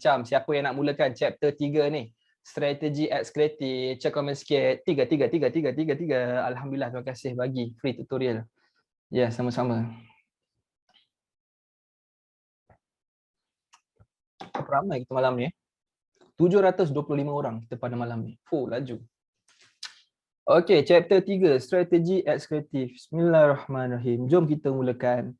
macam-macam. Siapa yang nak mulakan chapter 3 ni? Strategi ads kreatif, check comment sikit. 3. Alhamdulillah, terima kasih bagi free tutorial. Ya, sama-sama. Berapa ramai kita malam ni? 725 orang kita pada malam ni. Fuh, laju. Okey, chapter 3, strategi ads kreatif. Bismillahirrahmanirrahim. Jom kita mulakan.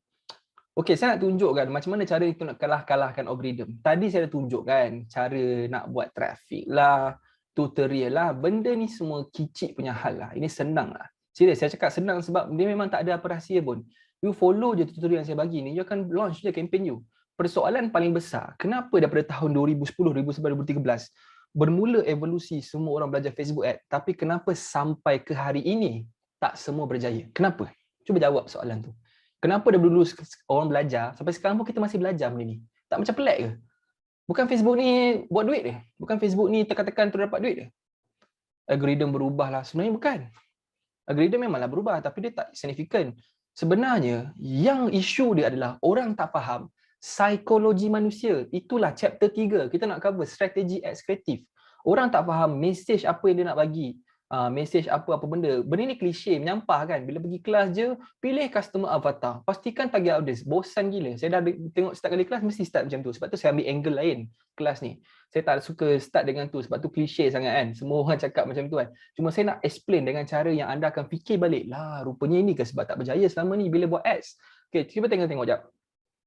Okey, saya nak tunjukkan macam mana cara kita nak kalahkan algoritma. Tadi saya dah tunjukkan cara nak buat traffic lah, tutorial lah. Benda ni semua kicik punya hal lah. Ini senang lah. Serius, saya cakap senang sebab dia memang tak ada apa rahsia pun. You follow je tutorial yang saya bagi ni, you akan launch je campaign you. Persoalan paling besar, kenapa daripada tahun 2010, 2011, 2013 bermula evolusi semua orang belajar Facebook ad, tapi kenapa sampai ke hari ini tak semua berjaya? Kenapa? Cuba jawab soalan tu. Kenapa dulu orang belajar, sampai sekarang pun kita masih belajar benda ni? Tak macam pelik ke? Bukan Facebook ni buat duit dia? Bukan Facebook ni tekan-tekan tu dapat duit dia? Algoritma berubah lah. Sebenarnya bukan. Algoritma memanglah berubah, tapi dia tak signifikan. Sebenarnya, yang isu dia adalah orang tak faham psikologi manusia. Itulah chapter 3. Kita nak cover strategi ads kreatif. Orang tak faham message apa yang dia nak bagi. Message apa-apa benda. Benda ni klise, menyampah kan. Bila pergi kelas je, pilih customer avatar. Pastikan target audience. Bosan gila. Saya dah tengok start kali kelas, mesti start macam tu. Sebab tu saya ambil angle lain kelas ni. Saya tak suka start dengan tu. Sebab tu klise sangat kan. Semua orang cakap macam tu kan. Cuma saya nak explain dengan cara yang anda akan fikir balik. Lah, rupanya ini ke sebab tak berjaya selama ni bila buat ads. Okay, cuba tengok jap.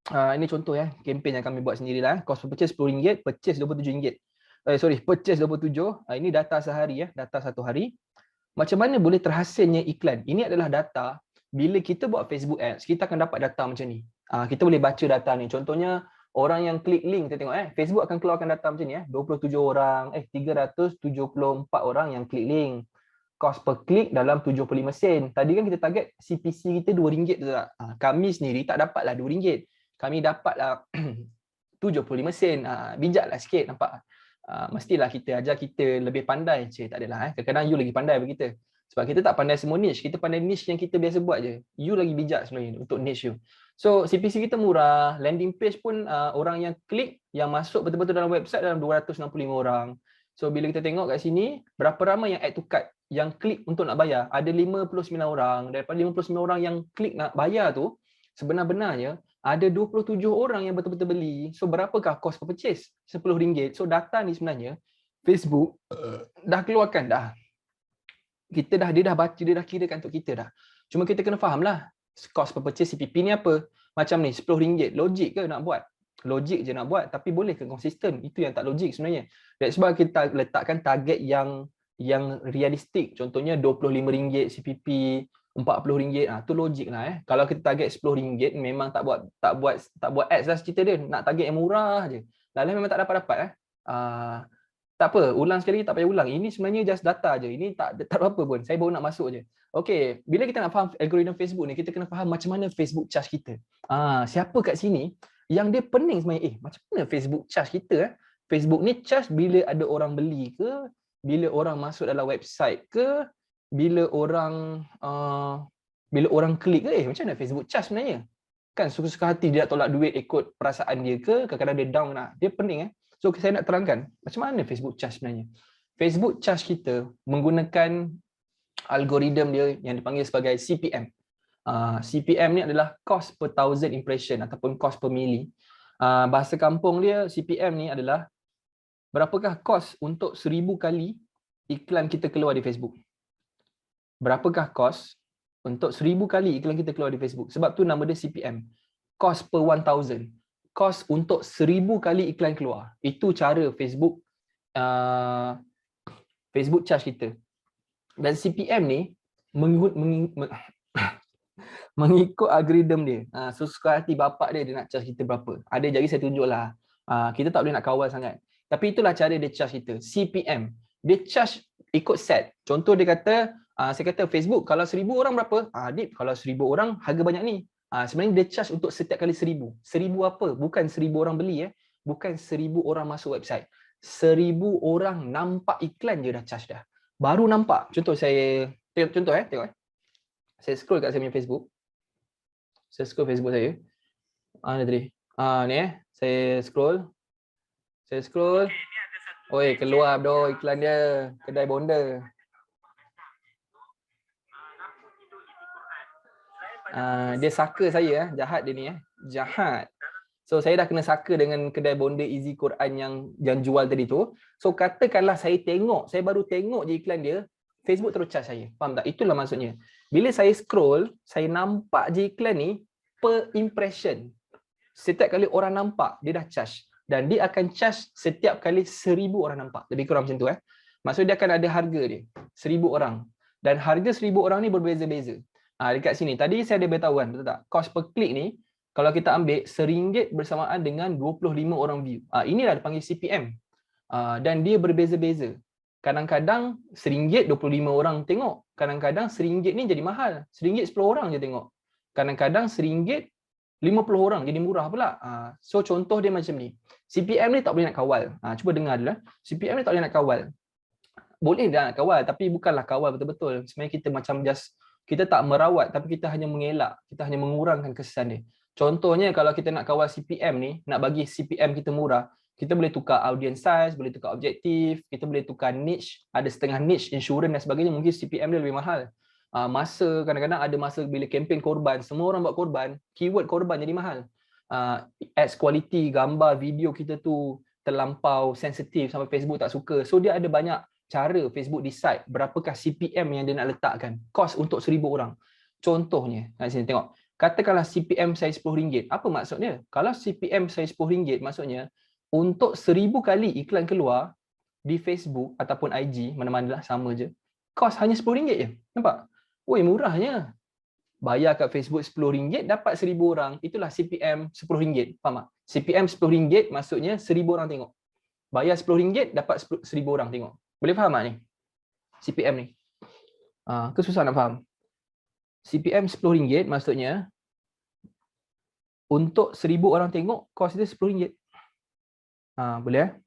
Ini contoh ya, campaign yang kami buat sendirilah. Cost per purchase RM10, purchase RM27. Purchase 27. Ini data sehari ya, data satu hari. Macam mana boleh terhasilnya iklan? Ini adalah data bila kita buat Facebook ads, kita akan dapat data macam ni. Kita boleh baca data ni. Contohnya orang yang klik link, kita tengok Facebook akan keluarkan data macam ni 27 orang, 374 orang yang klik link. Cost per klik dalam 75 sen. Tadi kan kita target CPC kita RM2 tu tak? Kami sendiri tak dapatlah RM2. Kami dapatlah 75 sen. Bijaklah sikit nampak. Mestilah kita ajar kita lebih pandai. Tak adalah. Kadang-kadang you lagi pandai bagi kita. Sebab kita tak pandai semua niche. Kita pandai niche yang kita biasa buat je. You lagi bijak sebenarnya untuk niche you. So CPC kita murah. Landing page pun orang yang klik, yang masuk betul-betul dalam website dalam 265 orang. So bila kita tengok kat sini, berapa ramai yang add to cart, yang klik untuk nak bayar. Ada 59 orang. Daripada 59 orang yang klik nak bayar tu, sebenar-benarnya ada 27 orang yang betul-betul beli. So berapakah cost per purchase? RM10. So data ni sebenarnya Facebook dah keluarkan dah. Dia dah baca, dia dah kirakan untuk kita dah. Cuma kita kena fahamlah cost per purchase CPP ni apa. Macam ni RM10. Logik ke nak buat? Logik je nak buat, tapi boleh ke konsisten? Itu yang tak logik sebenarnya. That's why kita letakkan target yang realistik. Contohnya RM25 CPP, RM40, tu logik lah. Kalau kita target RM10, memang tak buat ads lah cerita dia. Nak target yang murah je. Lalu memang tak dapat. Tak apa, ulang sekali tak payah ulang. Ini sebenarnya just data je. Ini tak apa pun. Saya baru nak masuk je. Okey, bila kita nak faham algoritma Facebook ni, kita kena faham macam mana Facebook charge kita. Siapa kat sini yang dia pening sebenarnya, macam mana Facebook charge kita? Facebook ni charge bila ada orang beli ke, bila orang masuk dalam website ke, bila orang klik ke, macam mana Facebook charge sebenarnya? Kan suka-suka hati dia nak tolak duit ikut perasaan dia ke, kadang-kadang dia down lah. Dia pening. So saya nak terangkan macam mana Facebook charge sebenarnya. Facebook charge kita menggunakan algoritma dia yang dipanggil sebagai CPM. CPM ni adalah cost per thousand impression ataupun cost per milli. Bahasa kampung dia CPM ni adalah berapakah kos untuk 1000 kali iklan kita keluar di Facebook. Berapakah kos untuk 1000 kali iklan kita keluar di Facebook. Sebab tu nama dia CPM. Cost per 1000. Kos untuk 1000 kali iklan keluar. Itu cara Facebook charge kita. Dan CPM ni mengikut algoritma dia. Suka hati bapak dia nak charge kita berapa. Ada jadi saya tunjuklah. Kita tak boleh nak kawal sangat. Tapi itulah cara dia charge kita. CPM. Dia charge ikut set. Contoh dia kata, saya kata Facebook kalau 1000 orang berapa? Dip, kalau 1000 orang harga banyak ni. Sebenarnya dia charge untuk setiap kali 1000. 1000 apa? Bukan 1000 orang beli Bukan 1000 orang masuk website. 1000 orang nampak iklan je dah charge dah. Baru nampak. Contoh saya tengok Saya scroll kat saya punya Facebook. Saya scroll Facebook saya. Ni tadi. Ni saya scroll. Saya scroll. Oi, keluar bro iklan dia. Kedai bonda. Dia saka saya, jahat dia ni. Jahat. So saya dah kena saka dengan kedai bonda Easy Quran yang jual tadi tu. So katakanlah saya baru tengok je iklan dia, Facebook terus charge saya. Faham tak? Itulah maksudnya. Bila saya scroll, saya nampak je iklan ni per impression. Setiap kali orang nampak, dia dah charge. Dan dia akan charge setiap kali 1000 orang nampak. Lebih kurang macam tu. Maksudnya dia akan ada harga dia. 1000 orang. Dan harga 1000 orang ni berbeza-beza. Dekat sini. Tadi saya ada beritahu kan, betul tak? Cost per click ni, kalau kita ambil RM1 bersamaan dengan 25 orang view. Inilah dipanggil CPM. Dan dia berbeza-beza. Kadang-kadang RM1 25 orang tengok. Kadang-kadang RM1 ni jadi mahal. RM1 10 orang je tengok. Kadang-kadang RM1 50 orang jadi murah pula. So contoh dia macam ni. CPM ni tak boleh nak kawal. Cuba dengar dulu. CPM ni tak boleh nak kawal. Boleh dah nak kawal tapi bukanlah kawal betul-betul. Sebenarnya kita macam kita tak merawat tapi kita hanya mengelak. Kita hanya mengurangkan kesan dia. Contohnya kalau kita nak kawal CPM ni, nak bagi CPM kita murah, kita boleh tukar audience size, boleh tukar objektif, kita boleh tukar niche, ada setengah niche, insurans dan sebagainya, mungkin CPM dia lebih mahal. Masa, kadang-kadang ada masa bila kempen korban, semua orang buat korban, keyword korban jadi mahal. Ads quality, gambar, video kita tu terlampau sensitif sampai Facebook tak suka. So dia ada banyak cara Facebook decide berapakah CPM yang dia nak letakkan. Cost untuk 1000 orang. Contohnya, kat sini tengok. Katakanlah CPM saya RM10. Apa maksudnya? Kalau CPM saya RM10, maksudnya untuk 1000 kali iklan keluar di Facebook ataupun IG, mana-mana lah sama je, cost hanya RM10 je. Nampak? Woi, murahnya. Bayar kat Facebook RM10, dapat 1000 orang. Itulah CPM RM10. Faham tak? CPM RM10 maksudnya 1000 orang tengok. Bayar RM10, dapat 1000 orang tengok. Boleh faham tak ni? CPM ni. Kesusah nak faham? CPM RM10 maksudnya untuk 1000 orang tengok, kos dia RM10. Boleh?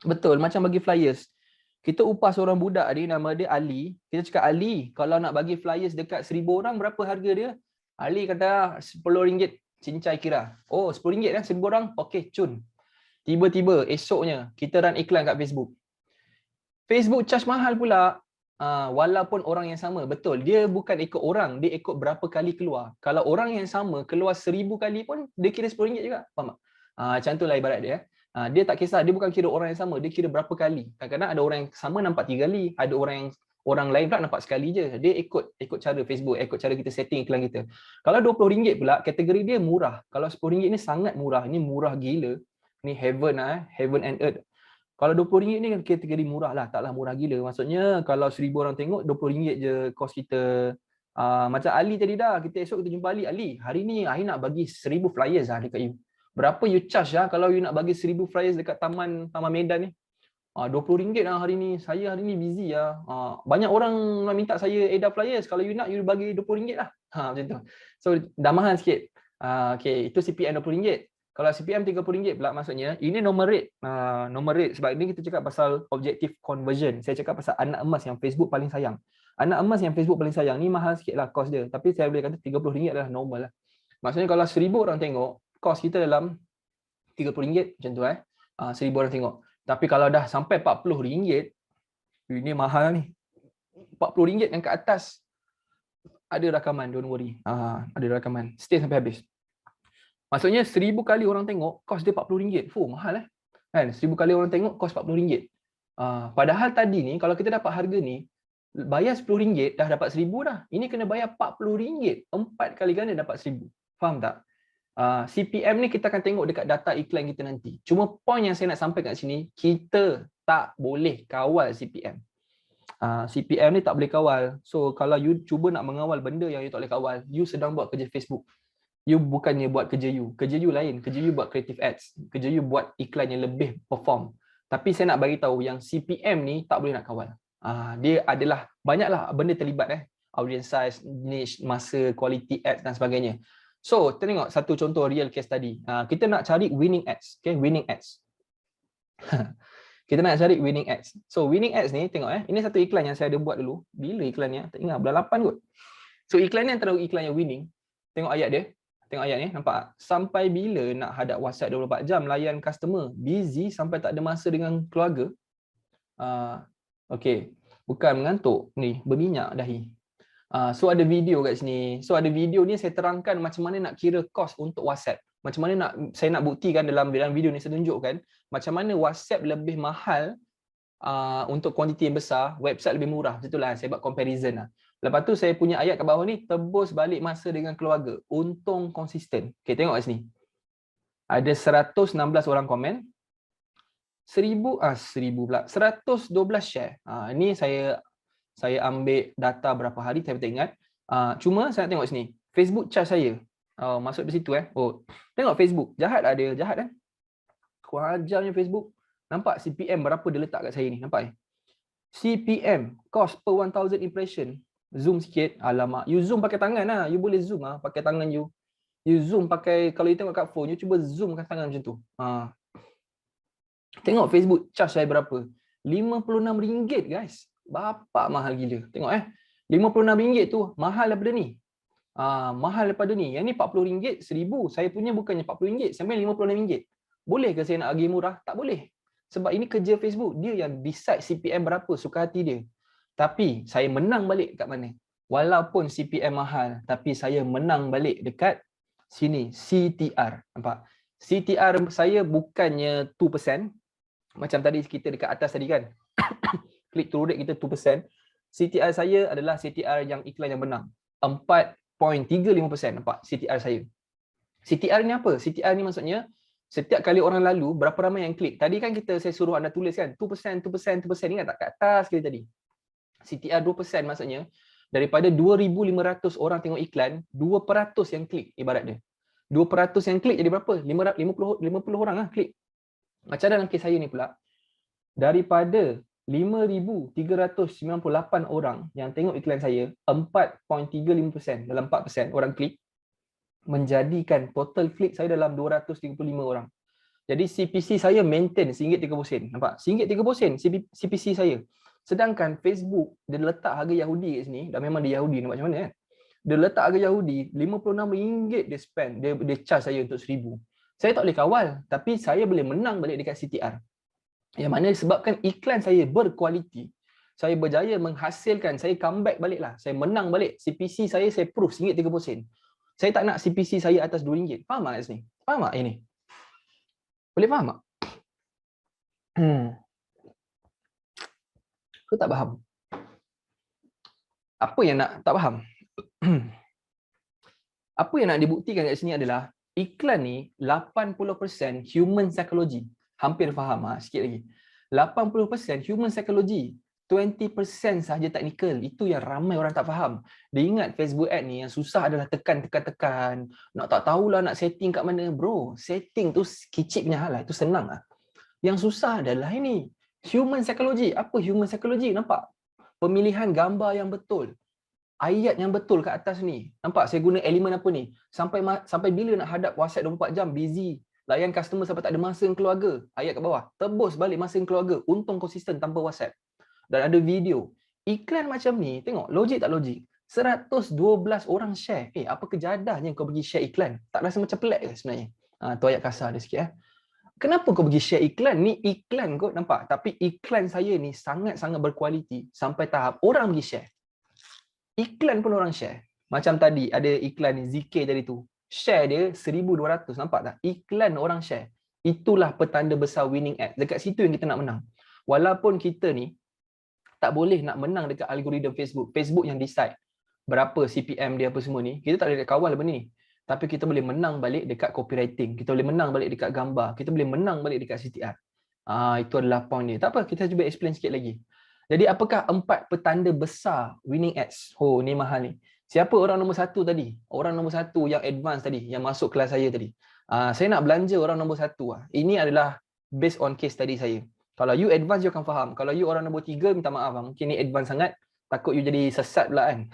Betul, macam bagi flyers. Kita upah seorang budak ni, nama dia Ali. Kita cakap, Ali, kalau nak bagi flyers dekat 1000 orang, berapa harga dia? Ali kata, RM10, cincai kira. Oh, RM10 kan, 1000 orang? Okey, cun. Tiba-tiba, esoknya, kita run iklan kat Facebook. Facebook charge mahal pula. Walaupun orang yang sama, betul, dia bukan ikut orang, dia ikut berapa kali keluar. Kalau orang yang sama keluar 1000 kali pun dia kira RM10 juga. Faham tak? Macam itulah ibarat dia. Dia tak kisah, dia bukan kira orang yang sama, dia kira berapa kali. Kadang-kadang ada orang yang sama nampak 3 kali, ada orang lain pula nampak sekali je. Dia ikut cara Facebook, ikut cara kita setting iklan kita. Kalau RM20 pula, kategori dia murah. Kalau RM10 ni sangat murah, ni murah gila. Ni heaven and earth. Kalau RM20 ni kan kategori murah lah, taklah murah gila. Maksudnya kalau 1000 orang tengok, RM20 je kos kita. Macam Ali tadi dah, esok kita jumpa Ali. Ali, hari ni I nak bagi 1000 flyers dekat you. Berapa you charge kalau you nak bagi 1000 flyers dekat Taman Medan ni? RM20 lah hari ni. Saya hari ni busy lah. Banyak orang nak minta saya edar flyers. Kalau you nak, you bagi RM20 lah. Macam tu. So dah mahal sikit. Okay, itu CPM RM20. Kalau CPM RM30 pula maksudnya, ini nomor rate. Nomor rate sebab ni kita cakap pasal objective conversion. Saya cakap pasal anak emas yang Facebook paling sayang. Anak emas yang Facebook paling sayang ni mahal sikit lah cost dia. Tapi saya boleh kata RM30 adalah normal lah. Maksudnya kalau 1000 orang tengok, cost kita dalam RM30 macam tu 1000 orang tengok. Tapi kalau dah sampai RM40, ini mahal ni. RM40 yang ke atas. Ada rakaman, don't worry. Ada rakaman. Stay sampai habis. Maksudnya 1000 kali orang tengok, kos dia RM40. Mahal kan? 1000 kali orang tengok, kos RM40. Padahal tadi ni, kalau kita dapat harga ni, bayar RM10, dah dapat 1000 dah. Ini kena bayar RM40. 4 kali ganda dapat 1000. Faham tak? CPM ni kita akan tengok dekat data iklan kita nanti. Cuma point yang saya nak sampaikan kat sini, kita tak boleh kawal CPM. CPM ni tak boleh kawal. So kalau you cuba nak mengawal benda yang you tak boleh kawal, you sedang buat kerja Facebook. You bukannya buat kerja you. Kerja you lain. Kerja you buat creative ads. Kerja you buat iklan yang lebih perform. Tapi saya nak bagi tahu yang CPM ni tak boleh nak kawal. Dia adalah banyaklah benda terlibat audience size, niche, masa, quality ads dan sebagainya. So, kita tengok satu contoh real case tadi. Kita nak cari winning ads. Okay, winning ads. Kita nak cari winning ads. So, winning ads ni tengok ini satu iklan yang saya ada buat dulu. Bila iklannya? Tak ingat, bulan 8 kot. So, iklan ni antara iklan yang winning. Tengok ayat dia. Tengok ayat ni, nampak? Sampai bila nak hadap WhatsApp 24 jam, layan customer, busy sampai tak ada masa dengan keluarga. Okey, bukan mengantuk, ni berminyak dahi. So ada video kat sini. So ada video ni saya terangkan macam mana nak kira kos untuk WhatsApp. Macam mana saya nak buktikan dalam video ni, saya tunjukkan macam mana WhatsApp lebih mahal untuk kuantiti yang besar, website lebih murah. Macam itulah saya buat comparison lah. Lepas tu saya punya ayat kat bawah ni, tebus balik masa dengan keluarga. Untung konsisten. Okay, tengok kat sini. Ada 116 orang komen. 112 share. Ini saya ambil data berapa hari, saya tak ingat. Cuma saya nak tengok sini. Facebook charge saya. Masuk di situ tengok Facebook. Jahat lah dia, jahat kan? Kurang ajarnya Facebook. Nampak CPM berapa dia letak kat saya ni, nampak CPM, cost per 1000 impression. Zoom sikit, alamak. You zoom pakai tangan lah. You boleh zoom pakai tangan you. You zoom pakai, kalau you tengok kat phone, you cuba zoom kat tangan macam tu. Tengok Facebook charge saya berapa? RM56 guys. Bapak mahal gila. Tengok RM56 tu mahal daripada ni. Mahal daripada ni. Yang ni RM40, 1000. Saya punya bukannya RM40, sampai RM56. Boleh ke saya nak harga murah? Tak boleh. Sebab ini kerja Facebook. Dia yang decide CPM berapa, suka hati dia. Tapi saya menang balik kat mana? Walaupun CPM mahal, tapi saya menang balik dekat sini, CTR. Nampak? CTR saya bukannya 2%. Macam tadi kita dekat atas tadi kan. Click through rate kita 2%. CTR saya adalah CTR yang iklan yang menang. 4.35%. Nampak? CTR saya. CTR ni apa? CTR ni maksudnya setiap kali orang lalu, berapa ramai yang klik. Tadi kan saya suruh anda tulis kan, 2%. Ingat tak kat atas sekali tadi? CTR 2% maksudnya, daripada 2,500 orang tengok iklan, 2% yang klik ibarat dia. 2% yang klik jadi berapa? 50 orang lah klik. Macam dalam kes saya ni pula, daripada 5,398 orang yang tengok iklan saya, 4.35% dalam 4% orang klik, menjadikan total klik saya dalam 235 orang. Jadi CPC saya maintain RM1.30. Nampak? RM1.30 CPC saya. Sedangkan Facebook, dia letak harga Yahudi kat sini, dah memang dia Yahudi, nampak macam mana kan? Dia letak harga Yahudi, RM56 dia spend, dia charge saya untuk RM1,000. Saya tak boleh kawal, tapi saya boleh menang balik dekat CTR. Yang mana disebabkan iklan saya berkualiti. Saya berjaya menghasilkan, saya comeback balik lah. Saya menang balik. CPC saya proof RM1.30. Saya tak nak CPC saya atas RM2. Faham tak kat sini? Faham tak ini? Boleh faham tak? Kau tak faham? Apa yang nak tak faham? Apa yang nak dibuktikan kat sini adalah iklan ni 80% human psychology. Hampir faham sikit lagi. 80% human psychology, 20% sahaja technical. Itu yang ramai orang tak faham. Dia ingat Facebook ad ni yang susah adalah tekan. Nak tak tahulah nak setting kat mana. Bro, setting tu kicik punya hal lah. Itu senang lah. Yang susah adalah ini. Human psychology. Apa human psychology? Nampak? Pemilihan gambar yang betul. Ayat yang betul kat atas ni. Nampak? Saya guna elemen apa ni? Sampai bila nak hadap WhatsApp 24 jam? Busy. Layan customer sampai tak ada masa dengan keluarga. Ayat kat bawah. Tebus balik masa dengan keluarga. Untung konsisten tanpa WhatsApp. Dan ada video. Iklan macam ni, tengok, logik tak logik? 112 orang share. Apa kejadahnya kau pergi share iklan? Tak rasa macam pelik ke sebenarnya? Tu ayat kasar dia sikit. Kenapa kau pergi share iklan? Ni iklan kau, nampak? Tapi iklan saya ni sangat-sangat berkualiti sampai tahap orang pergi share. Iklan pun orang share. Macam tadi ada iklan ni, ZK tadi tu. Share dia 1,200, nampak tak? Iklan orang share. Itulah petanda besar winning ad. Dekat situ yang kita nak menang. Walaupun kita ni tak boleh nak menang dekat algoritma Facebook. Facebook yang decide berapa CPM dia apa semua ni. Kita tak boleh kawal benda ni. Tapi kita boleh menang balik dekat copywriting. Kita boleh menang balik dekat gambar. Kita boleh menang balik dekat CTR. Itu adalah point dia. Tak apa, kita cuba explain sikit lagi. Jadi apakah 4 petanda besar winning ads? Ni mahal ni. Siapa orang nombor 1 tadi? Orang nombor 1 yang advance tadi, yang masuk kelas saya tadi. Saya nak belanja orang nombor 1. Ini adalah based on case tadi saya. Kalau you advance, you akan faham. Kalau you orang nombor 3, minta maaf. Mungkin ni advance sangat. Takut you jadi sesat pula kan.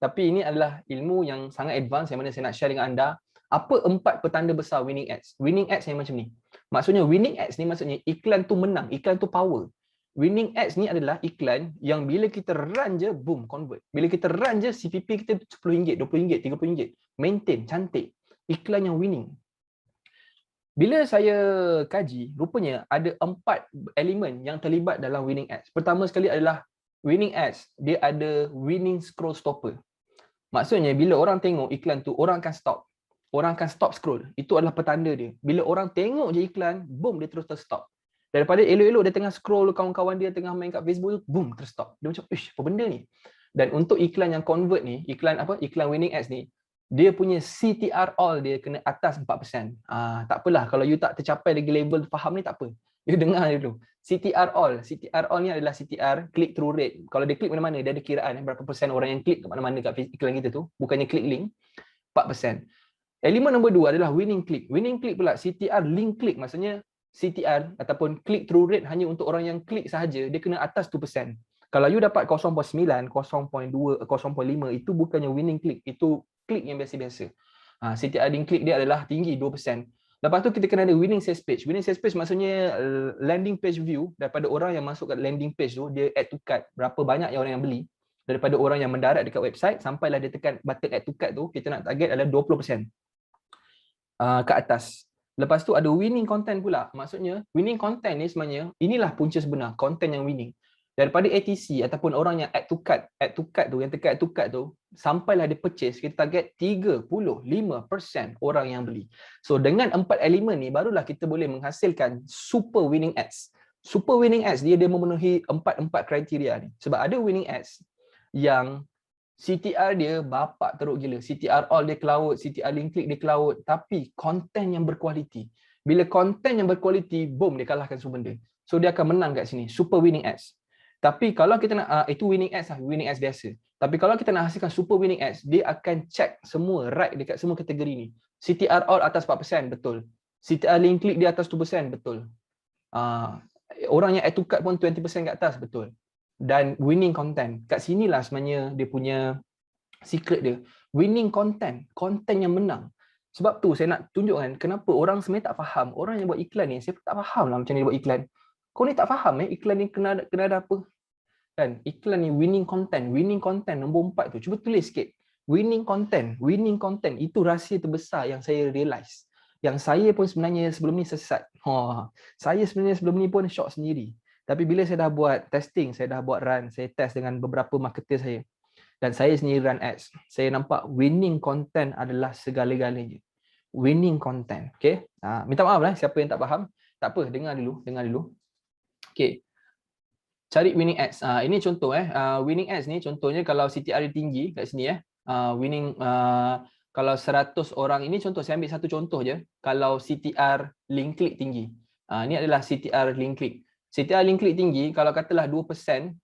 Tapi ini adalah ilmu yang sangat advance yang mana saya nak share dengan anda. Apa 4 petanda besar winning ads? Winning ads yang macam ni. Maksudnya winning ads ni maksudnya iklan tu menang. Iklan tu power. Winning ads ni adalah iklan yang bila kita run je, boom, convert. Bila kita run je, CPP kita RM10, RM20, RM30. Maintain, cantik. iklan yang winning. Bila saya kaji, rupanya ada 4 elemen yang terlibat dalam winning ads. Pertama sekali adalah winning ads, dia ada winning scroll stopper. Maksudnya bila orang tengok iklan tu, orang akan stop. Orang akan stop scroll. Itu adalah petanda dia. Bila orang tengok je iklan, boom, dia terus stop. Daripada elok-elok dia tengah scroll, kawan-kawan dia tengah main kat Facebook tu, boom, terus stop. Dia macam, ish, apa benda ni? Dan untuk iklan yang convert ni, iklan winning ads ni, dia punya CTR all dia kena atas 4%. Tak apalah, kalau you tak tercapai lagi level faham ni tak apa. You dengar dulu. CTR all ni adalah CTR, click through rate. Kalau dia klik mana-mana, dia ada kiraan berapa persen orang yang klik ke mana-mana kat iklan kita tu, bukannya klik link, 4%. Elemen nombor 2 adalah winning click. Winning click pula CTR link click, maksudnya CTR ataupun click through rate hanya untuk orang yang klik sahaja, dia kena atas 2%. Kalau you dapat 0.9, 0.2, 0.5, itu bukannya winning click, itu klik yang biasa-biasa. CTR link click dia adalah tinggi 2%. Lepas tu kita kena ada winning sales page. Winning sales page maksudnya landing page view daripada orang yang masuk kat landing page tu, dia add to cart, berapa banyak yang orang yang beli. Daripada orang yang mendarat dekat website sampailah dia tekan button add to cart tu, kita nak target adalah 20% ke atas. Lepas tu ada winning content pula. Maksudnya winning content ni sebenarnya inilah punca sebenar, content yang winning. Daripada ATC ataupun orang yang add to cart tu, yang tekan add to cart tu, sampailah dia purchase, kita target 35% orang yang beli. So dengan 4 elemen ni barulah kita boleh menghasilkan super winning ads. Super winning ads dia memenuhi 4 kriteria ni. Sebab ada winning ads yang CTR dia bapak teruk gila. CTR all dia cloud, CTR link click dia cloud, tapi konten yang berkualiti. Bila konten yang berkualiti, boom, dia kalahkan semua benda. So dia akan menang kat sini, super winning ads. Tapi kalau kita nak, itu winning ads lah, winning ads biasa. Tapi kalau kita nak hasilkan super winning ads, dia akan check semua right dekat semua kategori ni. CTR all atas 4%, betul. CTR link click dia atas 2%, betul. Orang yang add to cart pun 20% kat atas, betul. Dan winning content. Kat sinilah sebenarnya dia punya secret dia. Winning content, content yang menang. Sebab tu saya nak tunjukkan kenapa orang sebenarnya tak faham. Orang yang buat iklan ni, saya tak faham lah macam ni buat iklan. Kau ni tak faham iklan ni kena ada apa? Kan? Iklan ni winning content nombor 4 tu. Cuba tulis sikit. Winning content itu rahsia terbesar yang saya realise. Yang saya pun sebenarnya sebelum ni sesat. Saya sebenarnya sebelum ni pun shock sendiri. Tapi bila saya dah buat testing, saya dah buat run, saya test dengan beberapa marketer saya. Dan saya sendiri run ads. Saya nampak winning content adalah segala-galanya. Winning content. Okay? Minta maaf lah siapa yang tak faham. Tak apa, dengar dulu. Okay. Cari winning ads. Ini contoh winning ads ni contohnya kalau CTR tinggi kat sini kalau 100 orang, ini contoh, saya ambil satu contoh je. Kalau CTR link click tinggi. Ini adalah CTR link click. CTR link click tinggi, kalau katalah 2%,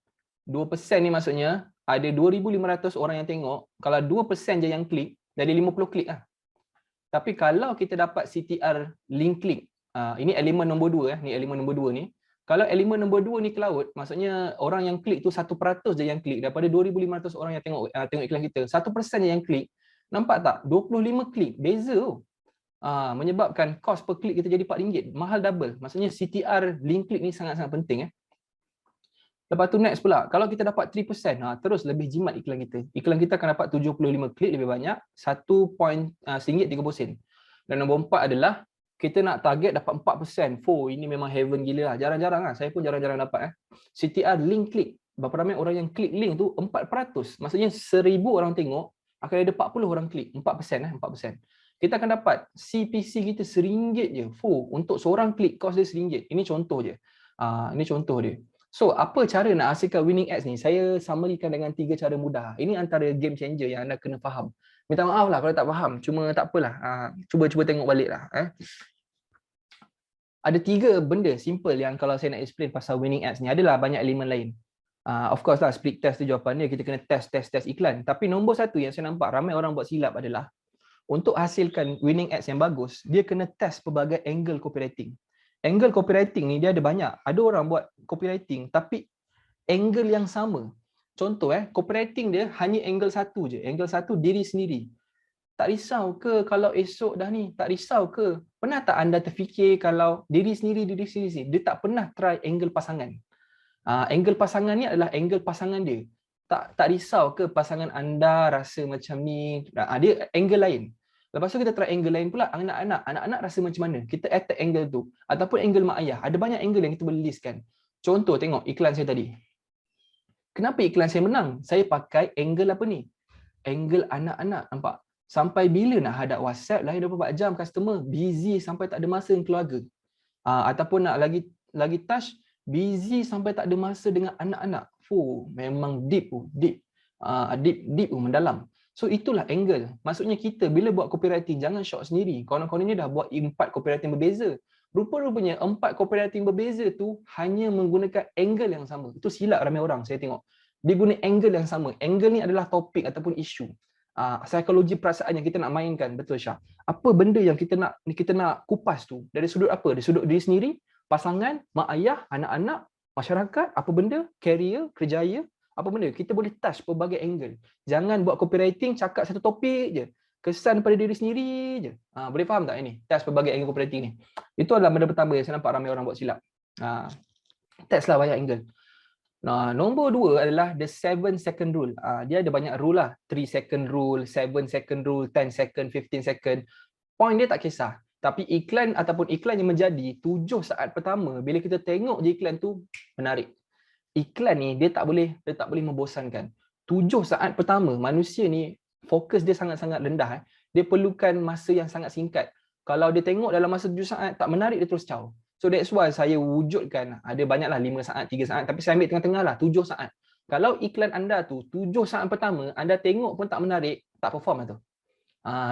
2% ni maksudnya ada 2,500 orang yang tengok. Kalau 2% je yang klik, dari 50 klik lah. Tapi kalau kita dapat CTR link click, ini elemen nombor 2 ni elemen nombor 2 ni. Kalau elemen nombor 2 ni cloud, maksudnya orang yang klik tu 1% je yang klik daripada 2,500 orang yang tengok iklan kita. 1% je yang klik. Nampak tak? 25 klik, beza tu. Menyebabkan kos per klik kita jadi RM4, mahal double. Maksudnya CTR link click ni sangat-sangat penting. Lepas tu next pula, kalau kita dapat 3%, terus lebih jimat iklan kita. Iklan kita akan dapat 75 klik lebih banyak, RM1.30. Dan nombor 4 adalah kita nak target dapat 4%. Ini memang heaven gila lah. Jarang-jarang lah. Saya pun jarang-jarang dapat. CTR link click. Berapa ramai orang yang klik link tu? 4%. Maksudnya 1,000 orang tengok, akan ada 40 orang klik. 4%. 4%. Kita akan dapat CPC kita RM1 je. Untuk seorang klik, kos dia RM1. Ini contoh je. Ini contoh dia. So, apa cara nak hasilkan winning ads ni? Saya summarikan dengan 3 cara mudah. Ini antara game changer yang anda kena faham. Minta maaf lah kalau tak faham. Cuma tak apalah. Cuba tengok balik lah. Ada 3 benda simple yang kalau saya nak explain pasal winning ads ni. Adalah banyak elemen lain. Of course lah, split test tu jawapan dia. Kita kena test iklan. Tapi nombor 1 yang saya nampak ramai orang buat silap adalah untuk hasilkan winning ads yang bagus, dia kena test pelbagai angle copywriting. Angle copywriting ni dia ada banyak. Ada orang buat copywriting tapi angle yang sama. Contoh copywriting dia hanya angle satu je. Angle satu diri sendiri. Tak risau ke kalau esok dah ni? Tak risau ke? Pernah tak anda terfikir kalau diri sendiri dia tak pernah try angle pasangan? Angle pasangan ni adalah angle pasangan dia. Tak risau ke pasangan anda rasa macam ni? Dia angle lain. Lepas tu kita try angle lain pula, anak-anak rasa macam mana? Kita attack angle tu ataupun angle mak ayah. Ada banyak angle yang kita boleh listkan. Contoh tengok iklan saya tadi. Kenapa iklan saya menang? Saya pakai angle apa ni? Angle anak-anak, nampak? Sampai bila nak hadap WhatsApp lahir 24 jam customer busy sampai tak ada masa dengan keluarga. Ataupun nak lagi touch busy sampai tak ada masa dengan anak-anak. Memang deep mendalam. So itulah angle. Maksudnya kita bila buat copywriting jangan short sendiri. Kawan-kawan ni dah buat 4 copywriting berbeza. Rupa-rupanya 4 copywriting berbeza tu hanya menggunakan angle yang sama. Itu silap ramai orang saya tengok. Dia guna angle yang sama. Angle ni adalah topik ataupun isu. Psikologi perasaan yang kita nak mainkan, betul Syah. Apa benda yang kita nak kupas tu? Dari sudut apa? Dari sudut diri sendiri, pasangan, mak ayah, anak-anak, masyarakat, apa benda, career, kerjaya, apa benda. Kita boleh touch pelbagai angle. Jangan buat copywriting cakap satu topik je. Kesan pada diri sendiri je. Boleh faham tak ini? Touch pelbagai angle copywriting ni. Itu adalah benda pertama yang saya nampak ramai orang buat silap. Touch lah banyak angle. Nombor 2 adalah the 7 second rule. Dia ada banyak rule lah. 3 second rule, 7 second rule, 10 second, 15 second. Point dia tak kisah. Tapi iklan ataupun iklan yang menjadi 7 saat pertama, bila kita tengok je iklan tu, menarik. Iklan ni dia tak boleh membosankan. 7 saat pertama, manusia ni fokus dia sangat-sangat rendah. Dia perlukan masa yang sangat singkat. Kalau dia tengok dalam masa 7 saat, tak menarik, dia terus caw. So that's why saya wujudkan, ada banyaklah 5 saat, 3 saat, tapi saya ambil tengah-tengah lah, 7 saat. Kalau iklan anda tu, 7 saat pertama, anda tengok pun tak menarik, tak perform lah tu.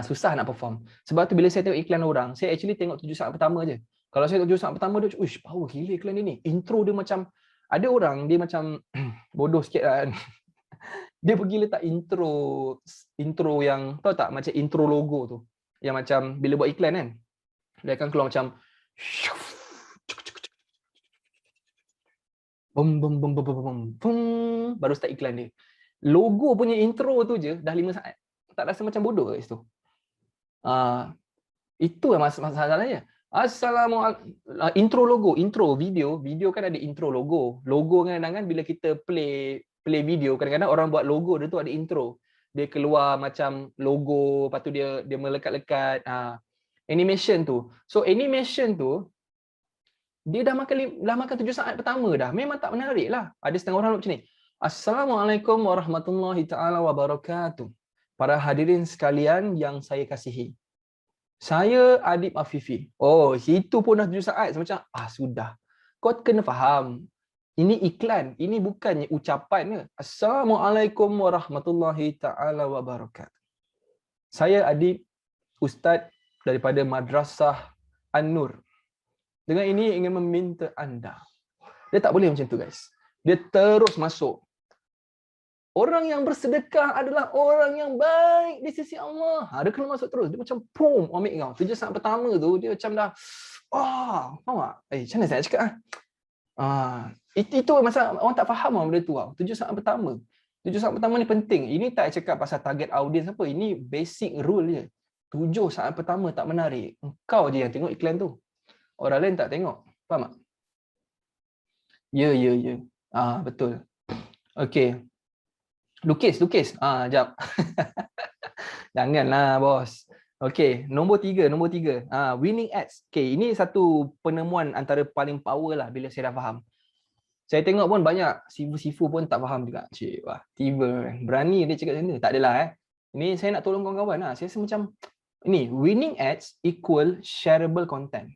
Susah nak perform. Sebab tu bila saya tengok iklan orang, saya actually tengok 7 saat pertama je. Kalau saya tengok 7 saat pertama, dia uish, power gila iklan dia ni. Intro dia macam, ada orang dia macam bodoh sikit lah kan. Dia pergi letak intro yang, tahu tak, macam intro logo tu. Yang macam bila buat iklan kan, dia akan keluar macam baru start iklan dia. Logo punya intro tu je dah 5 saat. Tak rasa macam bodoh kat situ? Itu yang masalahnya. Assalamualaikum. Intro logo, intro video kan ada intro logo. Logo kadang-kadang bila kita play video, kadang-kadang orang buat logo dia tu ada intro. Dia keluar macam logo, lepas tu dia melekat-lekat. Animation tu. So animation tu dia dah makan 7 saat pertama dah. Memang tak menarik lah. Ada setengah orang macam ni. Assalamualaikum warahmatullahi ta'ala wabarakatuh. Para hadirin sekalian yang saya kasihi. Saya Adib Afifi. Itu pun dah 7 saat. Macam, sudah. Kau kena faham. Ini iklan. Ini bukannya ucapan. Assalamualaikum warahmatullahi ta'ala wabarakatuh. Saya Adib, Ustaz daripada Madrasah An-Nur. Dengan ini ingin meminta anda. Dia tak boleh macam tu guys. Dia terus masuk. Orang yang bersedekah adalah orang yang baik di sisi Allah. Dia kena masuk terus. Dia macam boom, ambil kau. 7 saat pertama tu dia macam dah faham tak? Macam mana saya cakap itu masalah orang tak faham benda tu. 7 saat pertama. 7 saat pertama ni penting. Ini tak cakap pasal target audience apa. Ini basic rule je. 7 saat pertama tak menarik. Engkau je yang tengok iklan tu. Orang lain tak tengok. Faham tak? Ya. Betul. Okey. Lukis. Jap. Janganlah, bos. Okey, nombor 3. Winning ads. Okey, ini satu penemuan antara paling power lah bila saya dah faham. Saya tengok pun banyak sifu pun tak faham juga. Tiba berani dia cakap macam tu. Tak adalah Ini saya nak tolong kawan-kawan lah. Saya rasa macam ini, winning ads equal shareable content.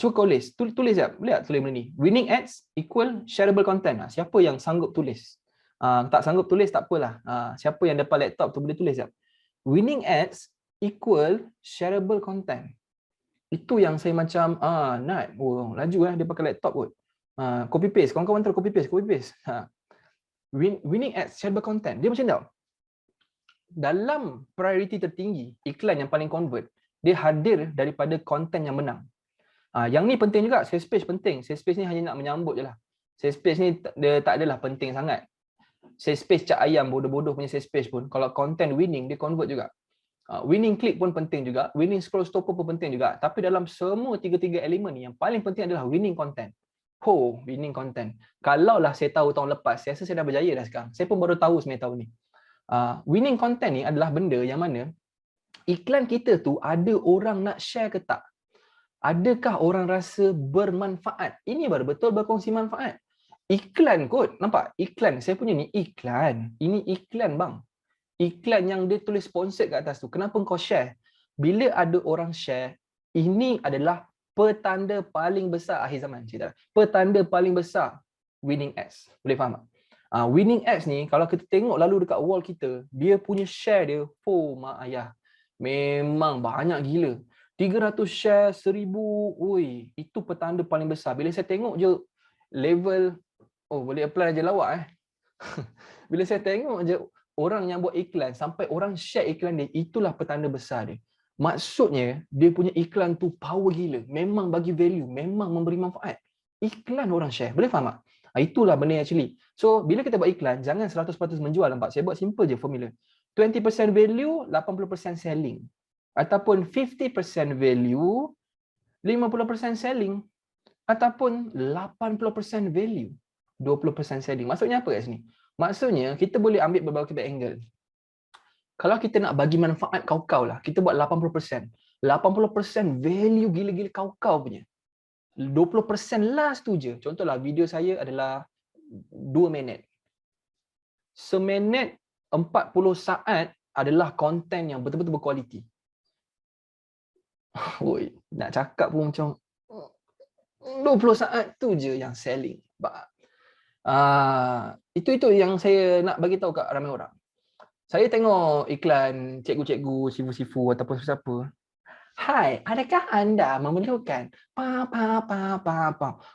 Cuba kau tulis jap. Boleh tak tulis benda ni? Winning ads equal shareable content. Siapa yang sanggup tulis? Tak sanggup tulis tak apalah. Siapa yang depan laptop tu boleh tulis jap. Winning ads equal shareable content. Itu yang saya macam Nat. Laju dia pakai laptop kot. Copy paste. Kawan-kawan terus copy paste. Winning ads shareable content. Dia macam tau. Dalam priority tertinggi, iklan yang paling convert, dia hadir daripada konten yang menang. Yang ni penting juga, sales page penting. Sales page ni hanya nak menyambut je lah. Sales page ni dia tak adalah penting sangat. Sales page cak ayam bodoh-bodoh punya sales page pun, kalau content winning, dia convert juga. Winning click pun penting juga, winning scroll stopper pun penting juga. Tapi dalam semua tiga-tiga elemen ni, yang paling penting adalah winning content. Winning content. Kalaulah saya tahu tahun lepas, saya rasa saya dah berjaya dah sekarang. Saya pun baru tahu sebenarnya tahun ni. Winning content ni adalah benda yang mana iklan kita tu ada orang nak share ke tak? Adakah orang rasa bermanfaat? Ini baru betul berkongsi manfaat. Iklan kot, nampak? Iklan, saya punya ni iklan. Ini iklan bang. Iklan yang dia tulis sponsored kat atas tu. Kenapa kau share? Bila ada orang share, ini adalah petanda paling besar akhir zaman. Cerita. Petanda paling besar winning ads. Boleh faham tak? Winning ads ni, kalau kita tengok lalu dekat wall kita, dia punya share dia, mak ayah. Memang banyak gila. 300 share, 1000, oi, itu petanda paling besar. Bila saya tengok je level, boleh apply je lawak Bila saya tengok je orang yang buat iklan sampai orang share iklan dia, itulah petanda besar dia. Maksudnya dia punya iklan tu power gila, memang bagi value, memang memberi manfaat. Iklan orang share, boleh faham tak? Itulah benda actually. So bila kita buat iklan, jangan 100% menjual, nampak? Saya buat simple je formula. 20% value, 80% selling. Ataupun 50% value, 50% selling. Ataupun 80% value, 20% selling. Maksudnya apa kat sini? Maksudnya kita boleh ambil berbagai angle. Kalau kita nak bagi manfaat kau-kau lah, kita buat 80%. 80% value gila-gila kau-kau punya. 20% last tu je. Contohlah video saya adalah 2 minit. Seminit 40 saat adalah konten yang betul-betul berkualiti. Nak cakap pun macam 20 saat tu je yang selling. Itu yang saya nak bagi tahu kat ramai orang. Saya tengok iklan cikgu-cikgu, sifu-sifu ataupun siapa. Hai, adakah anda memerlukan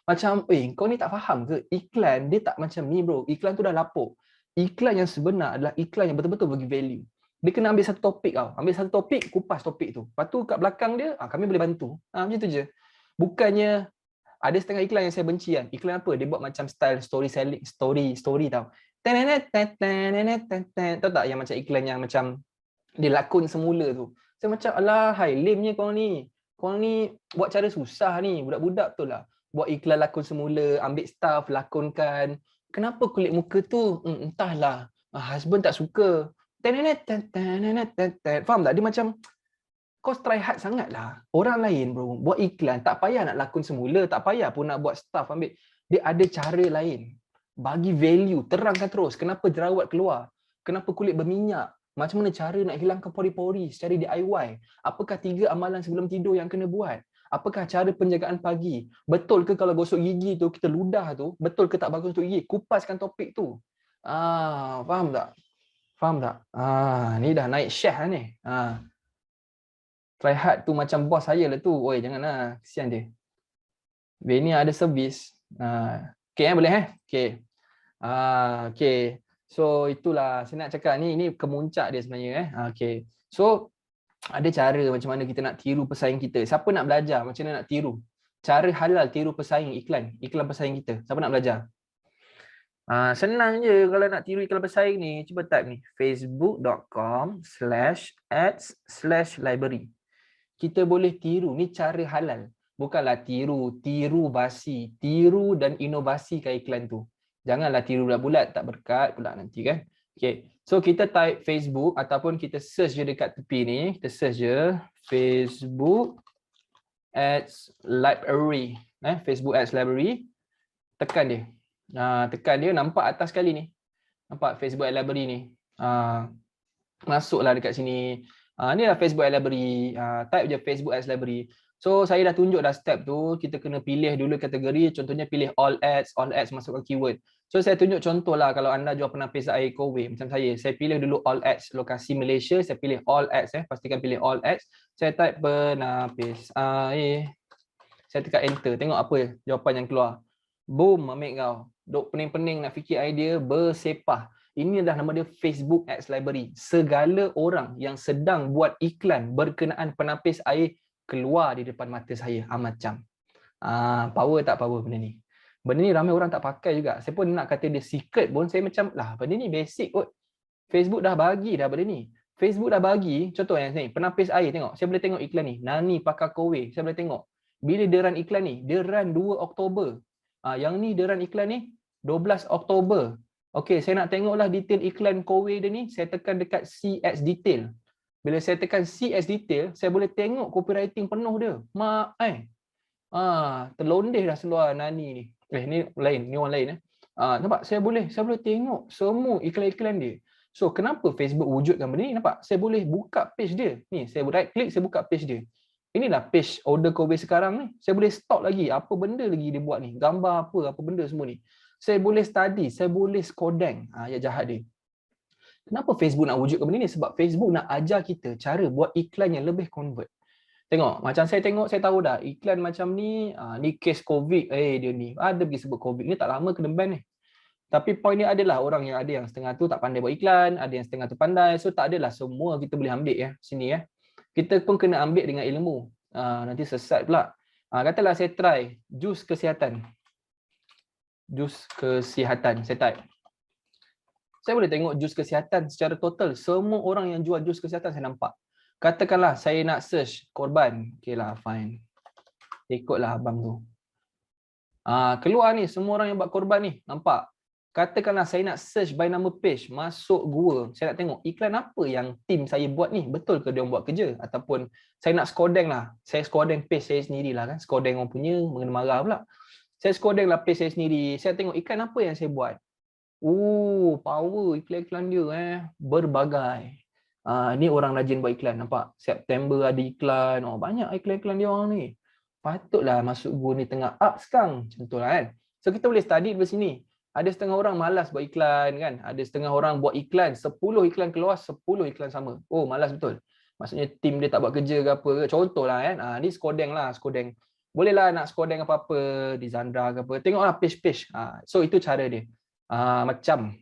macam, kau ni tak faham ke? Iklan dia tak macam ni bro. Iklan tu dah lapuk. Iklan yang sebenar adalah iklan yang betul-betul bagi value. Dia kena ambil satu topik tau. Ambil satu topik, kupas topik tu. Lepas tu kat belakang dia, kami boleh bantu. Macam tu je. Bukannya ada setengah iklan yang saya benci kan. Iklan apa? Dia buat macam style story selling, story tau. Tahu tak yang macam iklan yang macam dia lakon semula tu. Saya macam, alah, hai, lamenya kau ni. Kau ni buat cara susah ni. Budak-budak betul lah. Buat iklan lakon semula, ambil staff, lakonkan. Kenapa kulit muka tu? Entahlah. Husband tak suka. Faham tak? Dia macam, kau try hard sangatlah. Orang lain bro, buat iklan, tak payah nak lakon semula, tak payah pun nak buat staff ambil. Dia ada cara lain. Bagi value, terangkan terus. Kenapa jerawat keluar? Kenapa kulit berminyak? Macam mana cara nak hilangkan pori-pori secara DIY? Apakah 3 amalan sebelum tidur yang kena buat? Apakah cara penjagaan pagi? Betul ke kalau gosok gigi tu, kita ludah tu, betul ke tak bagus untuk gigi? Kupaskan topik tu. Faham tak? Faham tak? Ni dah naik share ni. Try hard tu macam bos saya lah tu. Oi, janganlah. Kesian dia. Ni ada servis. Okay, boleh Okay. Okay. So itulah saya nak cakap ni kemuncak dia sebenarnya Okay. So ada cara macam mana kita nak tiru pesaing kita. Siapa nak belajar macam mana nak tiru? Cara halal tiru pesaing iklan pesaing kita. Siapa nak belajar? Senang je kalau nak tiru iklan pesaing ni. Cuba type ni facebook.com/ads/library. Kita boleh tiru. Ni cara halal. Bukanlah tiru basi, tiru dan inovasikan iklan tu. Janganlah tiru bulat-bulat, tak berkat pula nanti kan. Okay. So kita type Facebook ataupun kita search je dekat tepi ni. Kita search je Facebook Ads Library. Facebook Ads Library. Tekan dia. Tekan dia, nampak atas sekali ni. Nampak Facebook Ads Library ni. Masuklah dekat sini. Ni lah Facebook Ads Library. Type je Facebook Ads Library. So saya dah tunjuk dah step tu. Kita kena pilih dulu kategori. Contohnya pilih all ads masukkan keyword. So saya tunjuk contoh lah kalau anda jual penapis air Kowe macam saya pilih dulu all ads lokasi Malaysia, saya pilih all ads pastikan pilih all ads. Saya type penapis air. Saya tekan enter, tengok apa jawapan yang keluar. Boom, ambil kau. Duk pening-pening nak fikir idea, bersepah. Ini adalah nama dia Facebook Ads Library. Segala orang yang sedang buat iklan berkenaan penapis air keluar di depan mata saya. Macam power tak power benda ni. Benda ni ramai orang tak pakai juga. Saya pun nak kata dia secret pun saya macam lah benda ni basic kot. Facebook dah bagi dah benda ni. Facebook dah bagi, contoh yang ni, penapis air tengok. Saya boleh tengok iklan ni. Nani pakai Kowe. Saya boleh tengok. Bila dia run iklan ni? Dia run 2 Oktober. Yang ni dia run iklan ni 12 Oktober. Okey, saya nak tengoklah detail iklan Kowe dia ni. Saya tekan dekat see ads detail. Bila saya tekan see as detail, saya boleh tengok copywriting penuh dia. Mak terlondeh dah seluar Nani ni. Ni lain, ni orang lain nampak saya boleh tengok semua iklan-iklan dia. So kenapa Facebook wujudkan benda ni? Nampak saya boleh buka page dia. Ni saya right click, saya buka page dia. Inilah page order Kobe sekarang ni. Saya boleh stalk lagi apa benda lagi dia buat ni. Gambar apa benda semua ni. Saya boleh study, saya boleh skodeng ayat jahat dia. Kenapa Facebook nak wujudkan benda ni? Sebab Facebook nak ajar kita cara buat iklan yang lebih convert. Tengok, macam saya tengok, saya tahu dah iklan macam ni, ni kes COVID, dia ni. Ada pergi sebut COVID, ni tak lama kena ban ni. Tapi point ni adalah orang yang ada yang setengah tu tak pandai buat iklan, ada yang setengah tu pandai. So tak adalah semua kita boleh ambil sini Kita pun kena ambil dengan ilmu. Nanti sesat pula. Katalah saya try jus kesihatan. Jus kesihatan, saya type. Saya boleh tengok jus kesihatan secara total. Semua orang yang jual jus kesihatan saya nampak. Katakanlah saya nak search korban. Okay lah, fine. Ikutlah abang tu. Keluar ni semua orang yang buat korban ni. Nampak? Katakanlah saya nak search by nama page. Masuk Google. Saya nak tengok iklan apa yang tim saya buat ni. Betul ke dia buat kerja? Ataupun saya nak skodeng lah. Saya skodeng page saya sendirilah kan. Skodeng orang punya, mengenai marah pula. Saya skodeng lah page saya sendiri. Saya tengok iklan apa yang saya buat. Power iklan-iklan dia berbagai. Ni orang rajin buat iklan, nampak? September ada iklan, banyak iklan-iklan dia orang ni. Patutlah masuk Google ni tengah up sekarang, contohlah kan. So kita boleh study di sini. Ada setengah orang malas buat iklan kan, ada setengah orang buat iklan, 10 iklan keluar, 10 iklan sama. Malas betul. Maksudnya tim dia tak buat kerja ke apa ke. Contohlah kan, ni skodeng lah, skodeng. Bolehlah nak skodeng apa-apa di Zandra ke apa. Tengoklah page-page. So itu cara dia. Macam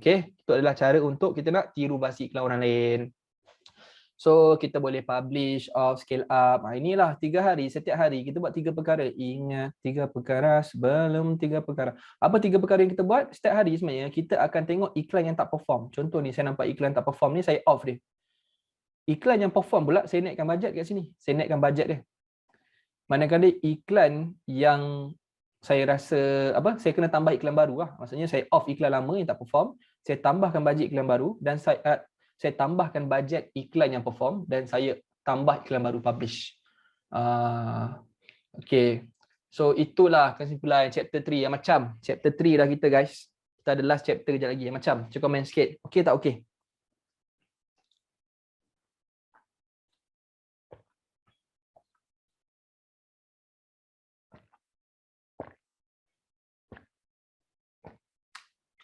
okay, itu adalah cara untuk kita nak tiru basi iklan orang lain. So kita boleh publish, off, scale up. Inilah 3 hari, setiap hari kita buat 3 perkara. Ingat 3 perkara sebelum 3 perkara. Apa 3 perkara yang kita buat? Setiap hari sebenarnya kita akan tengok iklan yang tak perform. Contoh ni saya nampak iklan tak perform ni, saya off dia. Iklan yang perform pula saya naikkan bajet kat sini. Saya naikkan bajet dia. Manakala iklan yang saya rasa saya kena tambah iklan baru lah. Maksudnya saya off iklan lama yang tak perform, saya tambahkan bajet iklan baru dan saya tambahkan bajet iklan yang perform dan saya tambah iklan baru publish. Okay. So itulah kesimpulan chapter 3 yang macam. Chapter 3 dah kita guys. Kita ada last chapter sekejap lagi yang macam. Cuba komen sikit. Okay tak okay?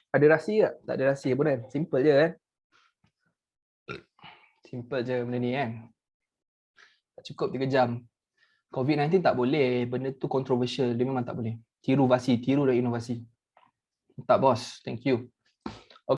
Ada rahsia tak? Tak ada rahsia pun kan? Simple je kan? Simple je benda ni kan? Tak cukup 3 jam. COVID-19 tak boleh. Benda tu controversial. Dia memang tak boleh. Tiru basi, tiru dan inovasi. Tak bos. Thank you.